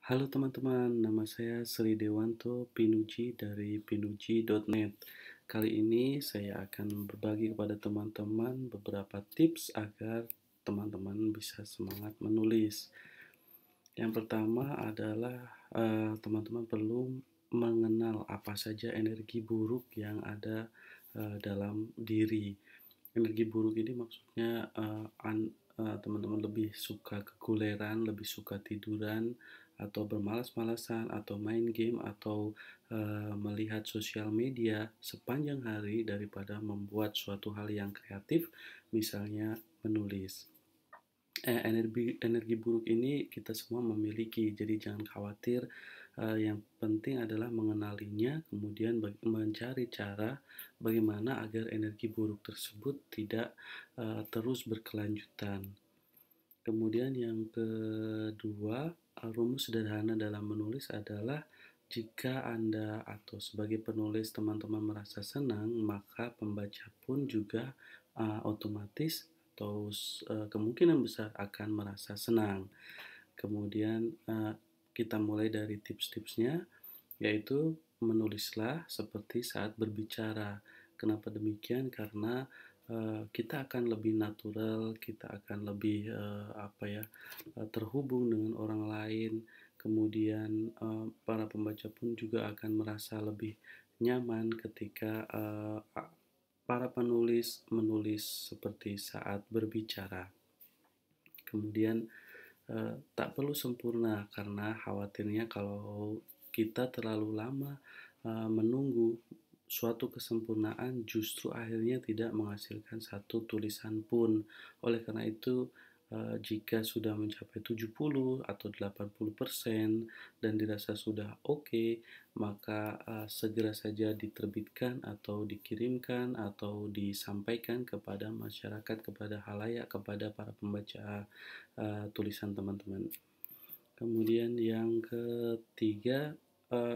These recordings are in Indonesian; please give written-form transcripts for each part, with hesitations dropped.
Halo teman-teman, nama saya Sri Dewanto Pinuji dari pinuji.net. Kali ini saya akan berbagi kepada teman-teman beberapa tips agar teman-teman bisa semangat menulis. Yang pertama adalah teman-teman perlu mengenal apa saja energi buruk yang ada dalam diri. Energi buruk ini maksudnya teman-teman lebih suka kekuleran, lebih suka tiduran, atau bermalas-malasan, atau main game, atau melihat sosial media sepanjang hari daripada membuat suatu hal yang kreatif, misalnya menulis. Energi buruk ini kita semua memiliki, jadi jangan khawatir. Yang penting adalah mengenalinya, kemudian mencari cara bagaimana agar energi buruk tersebut tidak terus berkelanjutan. Kemudian yang kedua, rumus sederhana dalam menulis adalah jika Anda atau sebagai penulis teman-teman merasa senang, maka pembaca pun juga otomatis atau kemungkinan besar akan merasa senang. Kemudian kita mulai dari tips-tipsnya, yaitu menulislah seperti saat berbicara. Kenapa demikian? Karena kita akan lebih natural, kita akan lebih terhubung dengan orang lain. Kemudian para pembaca pun juga akan merasa lebih nyaman ketika para penulis menulis seperti saat berbicara. Kemudian tak perlu sempurna, karena khawatirnya kalau kita terlalu lama menunggu suatu kesempurnaan, justru akhirnya tidak menghasilkan satu tulisan pun. Oleh karena itu, jika sudah mencapai 70 atau 80% dan dirasa sudah oke, maka segera saja diterbitkan atau dikirimkan atau disampaikan kepada masyarakat, kepada halayak, kepada para pembaca tulisan teman-teman. Kemudian yang ketiga,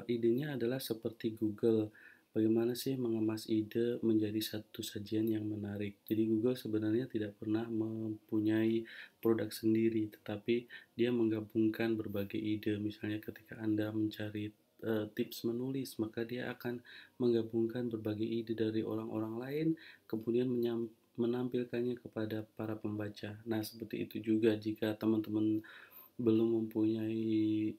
idenya adalah seperti Google. Bagaimana sih mengemas ide menjadi satu sajian yang menarik? Jadi Google sebenarnya tidak pernah mempunyai produk sendiri, tetapi dia menggabungkan berbagai ide. Misalnya ketika Anda mencari tips menulis, maka dia akan menggabungkan berbagai ide dari orang-orang lain, kemudian menampilkannya kepada para pembaca. Nah, seperti itu juga jika teman-teman belum mempunyai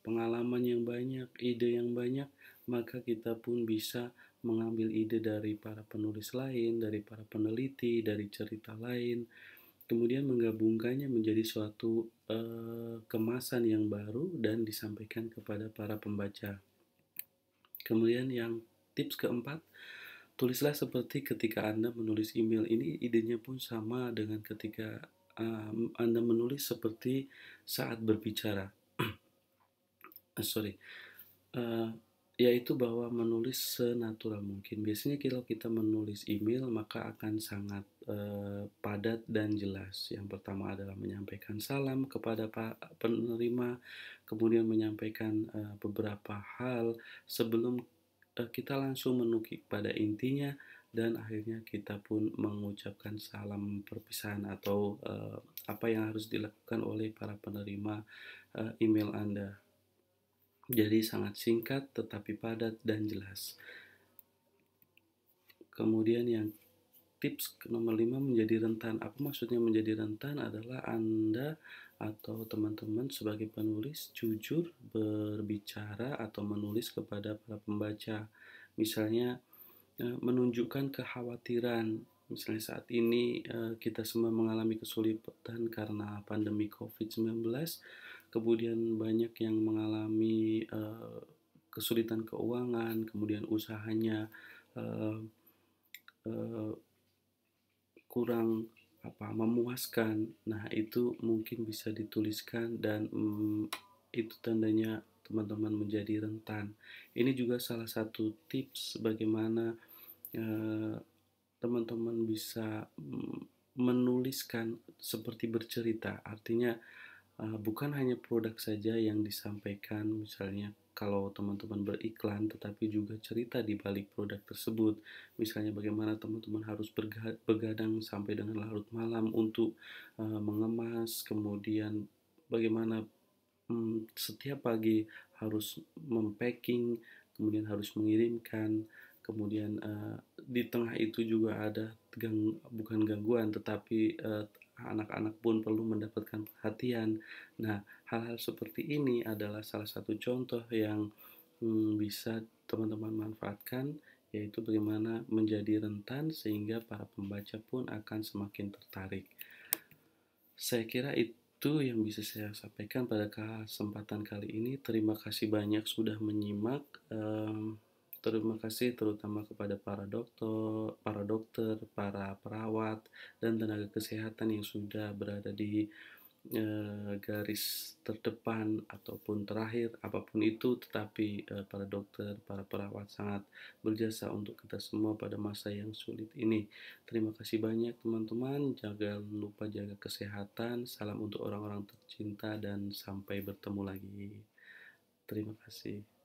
pengalaman yang banyak, ide yang banyak, maka kita pun bisa mengambil ide dari para penulis lain, dari para peneliti, dari cerita lain, kemudian menggabungkannya menjadi suatu kemasan yang baru dan disampaikan kepada para pembaca. Kemudian yang tips keempat, tulislah seperti ketika Anda menulis email. Ini idenya pun sama dengan ketika Anda menulis seperti saat berbicara. Sorry. Uh, Yaitu bahwa menulis senatural mungkin. Biasanya kalau kita menulis email maka akan sangat padat dan jelas. Yang pertama adalah menyampaikan salam kepada penerima, kemudian menyampaikan beberapa hal sebelum kita langsung menukik pada intinya, dan akhirnya kita pun mengucapkan salam perpisahan atau apa yang harus dilakukan oleh para penerima email Anda. Jadi sangat singkat tetapi padat dan jelas. Kemudian yang tips nomor 5, menjadi rentan. Apa maksudnya menjadi rentan? Adalah Anda atau teman-teman sebagai penulis jujur berbicara atau menulis kepada para pembaca. Misalnya menunjukkan kekhawatiran. Misalnya saat ini kita semua mengalami kesulitan karena pandemi COVID-19, kemudian banyak yang mengalami kesulitan keuangan, kemudian usahanya uh, uh, kurang memuaskan. Nah, itu mungkin bisa dituliskan dan itu tandanya teman-teman menjadi rentan. Ini juga salah satu tips bagaimana eh, teman-teman bisa menuliskan seperti bercerita. Artinya bukan hanya produk saja yang disampaikan, misalnya kalau teman-teman beriklan, tetapi juga cerita di balik produk tersebut. Misalnya bagaimana teman-teman harus begadang sampai dengan larut malam untuk mengemas, kemudian bagaimana setiap pagi harus mem-packing, kemudian harus mengirimkan, kemudian, di tengah itu juga ada bukan gangguan, tetapi, anak-anak pun perlu mendapatkan perhatian. Nah, hal-hal seperti ini adalah salah satu contoh yang, bisa teman-teman manfaatkan, yaitu bagaimana menjadi rentan sehingga para pembaca pun akan semakin tertarik. Saya kira itu yang bisa saya sampaikan pada kesempatan kali ini. Terima kasih banyak sudah menyimak. Terima kasih terutama kepada para dokter, para perawat, dan tenaga kesehatan yang sudah berada di garis terdepan ataupun terakhir apapun itu, tetapi para dokter, para perawat sangat berjasa untuk kita semua pada masa yang sulit ini. Terima kasih banyak teman-teman, jangan lupa jaga kesehatan, salam untuk orang-orang tercinta dan sampai bertemu lagi. Terima kasih.